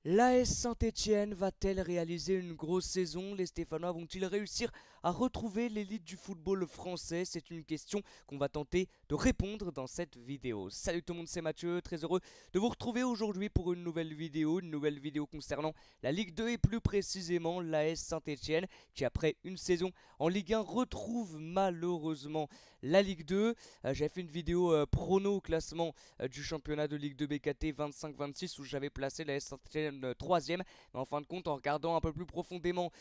L'AS Saint-Étienne va-t-elle réaliser une grosse saison? Les Stéphanois vont-ils réussir à retrouver l'élite du football français? C'est une question qu'on va tenter de répondre dans cette vidéo. Salut tout le monde, c'est Mathieu, très heureux de vous retrouver aujourd'hui pour une nouvelle vidéo concernant la Ligue 2 et plus précisément l'AS Saint-Étienne qui après une saison en Ligue 1 retrouve malheureusement la Ligue 2. J'avais fait une vidéo prono au classement du championnat de Ligue 2 BKT 25-26 où j'avais placé l'AS Saint-Étienne 3ème, mais en fin de compte en regardant un peu plus profondément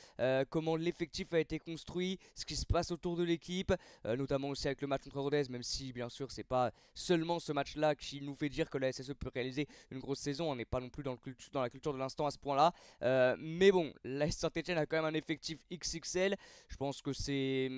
comment l'effectif a été construit, ce qui se passe autour de l'équipe, notamment aussi avec le match contre Rodez, même si bien sûr c'est pas seulement ce match là qui nous fait dire que la SSE peut réaliser une grosse saison, on n'est pas non plus dans la culture de l'instant à ce point là, mais bon, la Saint-Étienne a quand même un effectif XXL, je pense que c'est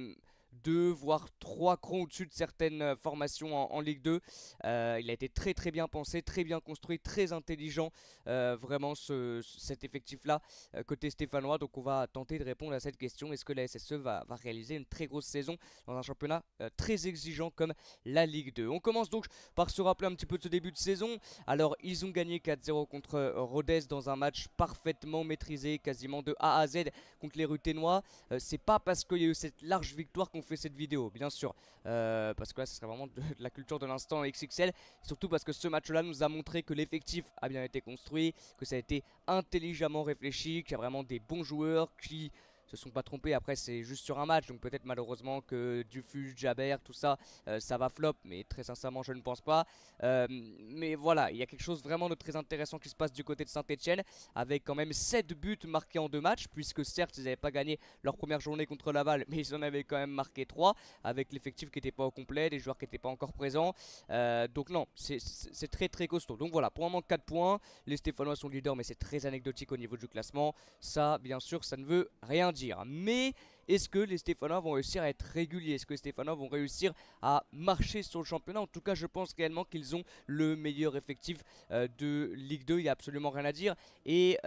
2 voire 3 crans au-dessus de certaines formations en Ligue 2. Il a été très bien pensé, très bien construit, très intelligent vraiment cet effectif là côté stéphanois. Donc on va tenter de répondre à cette question: est-ce que la SSE va réaliser une très grosse saison dans un championnat très exigeant comme la Ligue 2? On commence donc par se rappeler un petit peu de ce début de saison. Alors ils ont gagné 4-0 contre Rodez dans un match parfaitement maîtrisé, quasiment de A à Z contre les Ruténois. C'est pas parce qu'il y a eu cette large victoire qu'on fait cette vidéo, bien sûr, parce que là ce serait vraiment de la culture de l'instant XXL, surtout parce que ce match là nous a montré que l'effectif a bien été construit, que ça a été intelligemment réfléchi, qu'il y a vraiment des bons joueurs qui se sont pas trompés. Après c'est juste sur un match, donc peut-être malheureusement que Dufus, Jaber, tout ça, ça va flop, mais très sincèrement je ne pense pas. Mais voilà, il y a quelque chose vraiment de très intéressant qui se passe du côté de Saint-Étienne, avec quand même 7 buts marqués en 2 matchs, puisque certes ils n'avaient pas gagné leur première journée contre Laval, mais ils en avaient quand même marqué 3, avec l'effectif qui n'était pas au complet, des joueurs qui n'étaient pas encore présents. Donc non, c'est très costaud. Donc voilà, pour le moment 4 points, les Stéphanois sont leaders, mais c'est très anecdotique au niveau du classement. Ça, bien sûr, ça ne veut rien dire. Mais est-ce que les Stéphanois vont réussir à être réguliers? Est-ce que les Stéphanois vont réussir à marcher sur le championnat? En tout cas, je pense réellement qu'ils ont le meilleur effectif de Ligue 2. Il n'y a absolument rien à dire. Et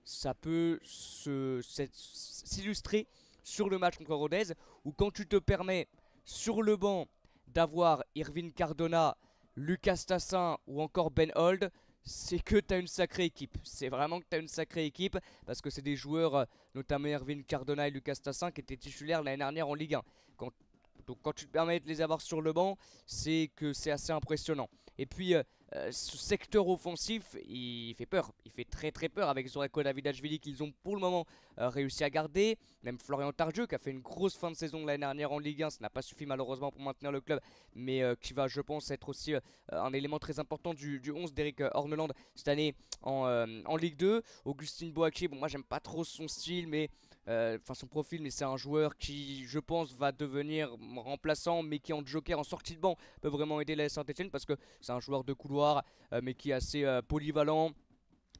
ça peut s'illustrer sur le match contre Rodez, où quand tu te permets sur le banc d'avoir Irvine Cardona, Lucas Tassin ou encore Ben Hold, c'est que tu as une sacrée équipe. C'est vraiment que tu as une sacrée équipe, parce que c'est des joueurs, notamment Irvine Cardona et Lucas Tassin, qui étaient titulaires l'année dernière en Ligue 1. Donc quand tu te permets de les avoir sur le banc, c'est que c'est assez impressionnant. Et puis ce secteur offensif, il fait peur. Il fait très peur avec Zoreko Davidashvili qu'ils ont pour le moment réussi à garder. Même Florian Tardieu qui a fait une grosse fin de saison l'année dernière en Ligue 1. Ça n'a pas suffi malheureusement pour maintenir le club, mais qui va je pense être aussi un élément très important du 11 d'Eric Horneland cette année en Ligue 2. Augustin Boaké, bon moi j'aime pas trop son style, mais enfin son profil, mais c'est un joueur qui je pense va devenir remplaçant, mais qui en joker, en sortie de banc, peut vraiment aider la Saint-Etienne, parce que c'est un joueur de couloir mais qui est assez polyvalent.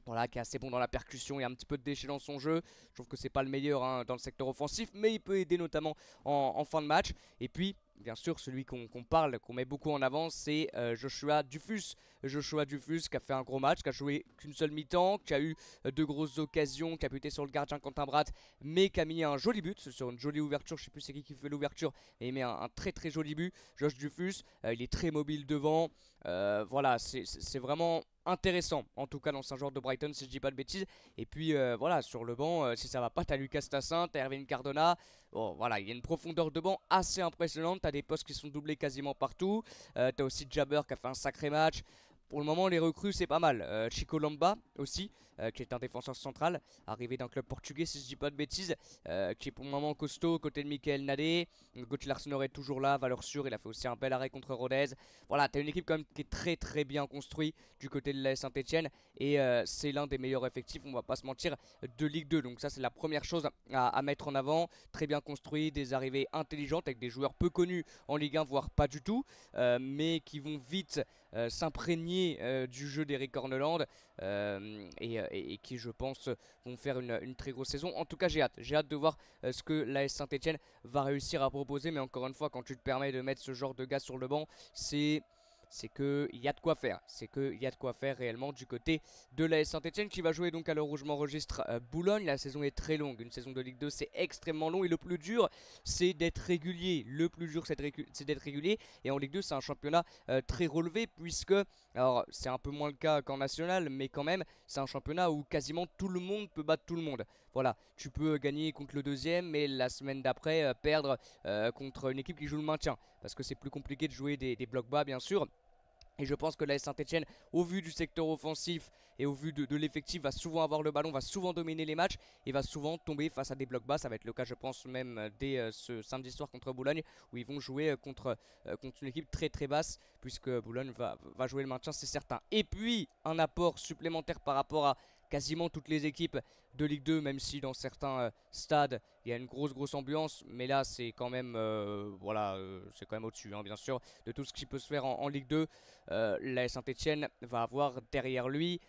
Voilà, qui est assez bon dans la percussion et un petit peu de déchet dans son jeu. Je trouve que c'est pas le meilleur dans le secteur offensif, mais il peut aider notamment en fin de match. Et puis, bien sûr, celui qu'on parle, qu'on met beaucoup en avant, c'est Joshua Dufus. Joshua Dufus qui a fait un gros match, qui a joué qu'une seule mi-temps, qui a eu de grosses occasions, qui a buté sur le gardien Quentin Bratt, mais qui a mis un joli but sur une jolie ouverture. Je sais plus c'est qui fait l'ouverture, mais il met un très joli but. Josh Dufus, il est très mobile devant. Voilà, c'est vraiment intéressant, en tout cas dans un joueur de Brighton si je dis pas de bêtises. Et puis voilà, sur le banc, si ça va pas, t'as Lucas Tassin, t'as Erwin Cardona. Bon voilà, il y a une profondeur de banc assez impressionnante, t'as des postes qui sont doublés quasiment partout. T'as aussi Jabber qui a fait un sacré match. Pour le moment, les recrues, c'est pas mal. Chico Lamba aussi, qui est un défenseur central, arrivé d'un club portugais, si je dis pas de bêtises, qui est pour le moment costaud, côté de Michael Nadé. Gauthier Larsson est toujours là, valeur sûre, il a fait aussi un bel arrêt contre Rodez. Voilà, t'as une équipe quand même qui est très bien construite du côté de la Saint-Etienne, et c'est l'un des meilleurs effectifs, on va pas se mentir, de Ligue 2. Donc ça, c'est la première chose à mettre en avant. Très bien construit, des arrivées intelligentes avec des joueurs peu connus en Ligue 1, voire pas du tout, mais qui vont vite s'imprégner du jeu d'Eric Horneland, et qui je pense vont faire une très grosse saison. En tout cas j'ai hâte de voir ce que l'AS Saint-Etienne va réussir à proposer, mais encore une fois quand tu te permets de mettre ce genre de gars sur le banc, c'est c'est qu'il y a de quoi faire. C'est qu'il y a de quoi faire réellement du côté de l'AS Saint-Etienne qui va jouer donc à l'heure où je m'enregistre Boulogne. La saison est très longue, une saison de Ligue 2 c'est extrêmement long et le plus dur c'est d'être régulier. Le plus dur c'est d'être régulier et en Ligue 2 c'est un championnat très relevé puisque, alors c'est un peu moins le cas qu'en national mais quand même c'est un championnat où quasiment tout le monde peut battre tout le monde. Voilà, tu peux gagner contre le deuxième mais la semaine d'après perdre contre une équipe qui joue le maintien parce que c'est plus compliqué de jouer des blocs bas bien sûr. Et je pense que l'AS Saint-Etienne, au vu du secteur offensif et au vu de l'effectif, va souvent avoir le ballon, va souvent dominer les matchs et va souvent tomber face à des blocs bas. Ça va être le cas, je pense, même dès ce samedi soir contre Boulogne, où ils vont jouer contre une équipe très très basse, puisque Boulogne va jouer le maintien, c'est certain. Et puis, un apport supplémentaire par rapport à quasiment toutes les équipes de Ligue 2, même si dans certains stades il y a une grosse ambiance, mais là c'est quand même voilà, c'est quand même au-dessus bien sûr de tout ce qui peut se faire en Ligue 2. l'AS Saint-Etienne va avoir derrière lui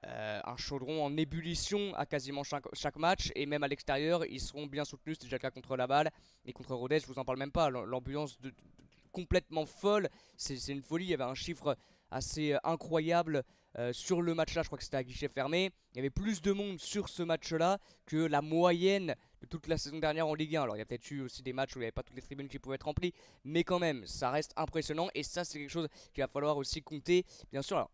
un chaudron en ébullition à quasiment chaque match, et même à l'extérieur ils seront bien soutenus. C'est déjà le cas contre Laval et contre Rodez, je vous en parle même pas. L'ambiance complètement folle, c'est une folie. Il y avait un chiffre assez incroyable sur le match là, je crois que c'était à guichet fermé. Il y avait plus de monde sur ce match là que la moyenne de toute la saison dernière en Ligue 1. Alors il y a peut-être eu aussi des matchs où il n'y avait pas toutes les tribunes qui pouvaient être remplies, mais quand même ça reste impressionnant, et ça c'est quelque chose qu'il va falloir aussi compter. Bien sûr, alors,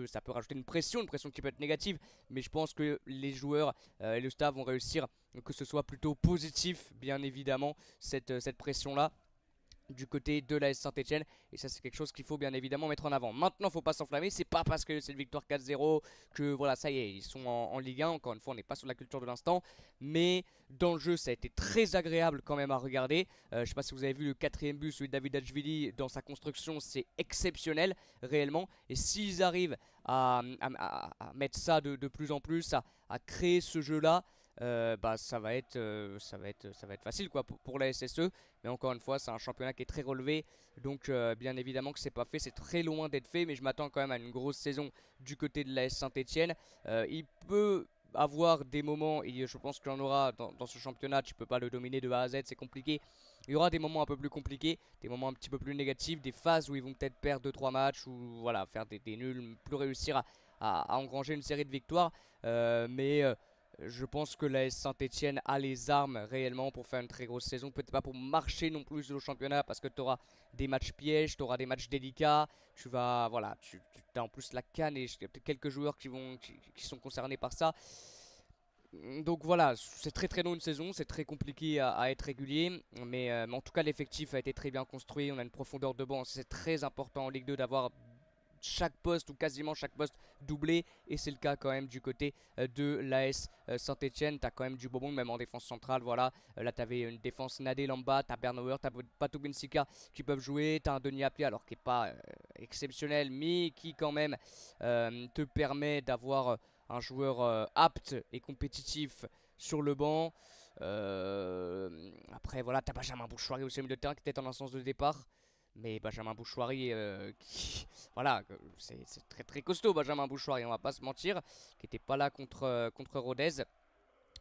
ça peut rajouter une pression qui peut être négative, mais je pense que les joueurs et le staff vont réussir que ce soit plutôt positif, bien évidemment, cette pression là du côté de l'AS Saint-Etienne, et ça c'est quelque chose qu'il faut bien évidemment mettre en avant. Maintenant faut pas s'enflammer, c'est pas parce que c'est une victoire 4-0 que voilà ça y est ils sont en Ligue 1. Encore une fois on n'est pas sur la culture de l'instant, mais dans le jeu ça a été très agréable quand même à regarder. Je sais pas si vous avez vu le quatrième but, celui de David Dachvili, dans sa construction c'est exceptionnel réellement, et s'ils arrivent à mettre ça de plus en plus, à créer ce jeu là, bah ça va être facile quoi pour la SSE. Mais encore une fois c'est un championnat qui est très relevé, donc bien évidemment que c'est pas fait, c'est très loin d'être fait, mais je m'attends quand même à une grosse saison du côté de l'AS Saint-Etienne. Il peut avoir des moments, et je pense qu'il y en aura dans ce championnat, tu peux pas le dominer de A à Z, c'est compliqué. Il y aura des moments un peu plus compliqués, des moments un petit peu plus négatifs, des phases où ils vont peut-être perdre 2-3 matchs, ou voilà, faire des nuls, plus réussir à engranger une série de victoires, mais je pense que l'AS Saint-Etienne a les armes réellement pour faire une très grosse saison. Peut-être pas pour marcher non plus au championnat, parce que tu auras des matchs pièges, tu auras des matchs délicats. Tu vas, voilà, tu as en plus la CAN, et il y a peut-être quelques joueurs qui sont concernés par ça. Donc voilà, c'est très long une saison, c'est très compliqué à être régulier, mais en tout cas l'effectif a été très bien construit. On a une profondeur de banc, c'est très important en Ligue 2 d'avoir chaque poste ou quasiment chaque poste doublé, et c'est le cas quand même du côté de l'AS Saint-Etienne. T'as quand même du bonbon même en défense centrale. Voilà, là t'avais une défense Nadé Lamba, t'as Bernauer, t'as Patou Bensika qui peuvent jouer, t'as un Denis Appelé alors qui est pas exceptionnel, mais qui quand même te permet d'avoir un joueur apte et compétitif sur le banc. Après voilà, t'as Benjamin Bouchoirie aussi au milieu de terrain qui était en instance de départ. Mais Benjamin Bouchoirie, voilà, c'est très costaud Benjamin Bouchoirie, on va pas se mentir, qui était pas là contre Rodez.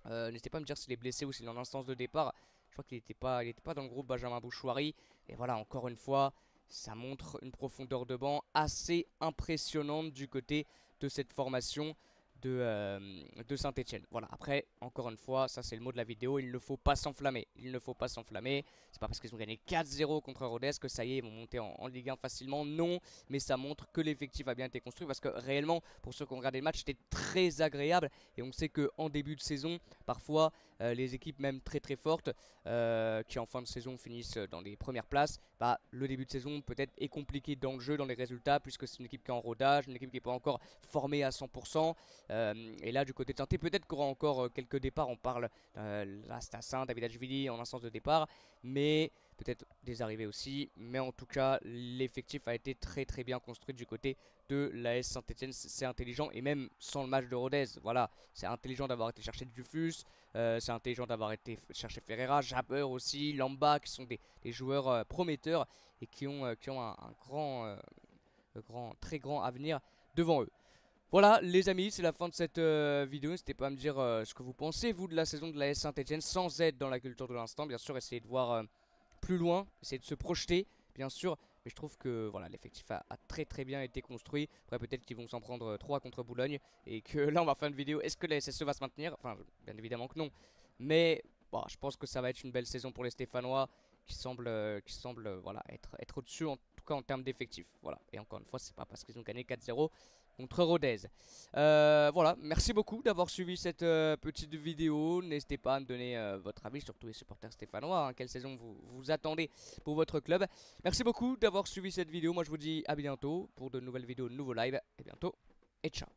N'hésitez pas à me dire s'il est blessé ou s'il est en instance de départ. Je crois qu'il était pas dans le groupe Benjamin Bouchoirie. Et voilà, encore une fois, ça montre une profondeur de banc assez impressionnante du côté de cette formation de Saint-Etienne. Voilà, après, encore une fois, ça c'est le mot de la vidéo, il ne faut pas s'enflammer. Il ne faut pas s'enflammer. C'est pas parce qu'ils ont gagné 4-0 contre Rodez que ça y est, ils vont monter en Ligue 1 facilement. Non, mais ça montre que l'effectif a bien été construit, parce que réellement, pour ceux qui ont regardé le match, c'était très agréable. Et on sait qu'en début de saison, parfois, les équipes même très fortes, qui en fin de saison finissent dans les premières places, bah, le début de saison peut-être est compliqué dans le jeu, dans les résultats, puisque c'est une équipe qui est en rodage, une équipe qui n'est pas encore formée à 100%. Et là du côté de Saint-Etienne, peut-être qu'il y aura encore quelques départs. On parle Rastassin, David Dachvili en instance de départ, mais peut-être des arrivées aussi. Mais en tout cas l'effectif a été très bien construit du côté de l'AS Saint-Etienne. C'est intelligent, et même sans le match de Rodez, voilà, c'est intelligent d'avoir été chercher Dufus, c'est intelligent d'avoir été chercher Ferreira, Jabber aussi, Lamba, qui sont des joueurs prometteurs et qui ont un très grand avenir devant eux. Voilà les amis, c'est la fin de cette vidéo. N'hésitez pas à me dire ce que vous pensez vous de la saison de l'AS Saint-Etienne, sans être dans la culture de l'instant. Bien sûr, essayez de voir plus loin, essayez de se projeter bien sûr, Mais je trouve que voilà, l'effectif a très bien été construit. Après peut-être qu'ils vont s'en prendre 3 contre Boulogne. Et que là on va faire une vidéo. Est-ce que la SSE va se maintenir? Enfin bien évidemment que non. Mais bon, je pense que ça va être une belle saison pour les Stéphanois. Qui semble voilà, être au-dessus en tout cas en termes d'effectifs. Voilà. Et encore une fois, c'est pas parce qu'ils ont gagné 4-0 contre Rodez. Voilà, merci beaucoup d'avoir suivi cette petite vidéo. N'hésitez pas à me donner votre avis, surtout les supporters stéphanois, hein, quelle saison vous attendez pour votre club. Merci beaucoup d'avoir suivi cette vidéo. Moi je vous dis à bientôt pour de nouvelles vidéos, de nouveaux lives. Et bientôt et ciao.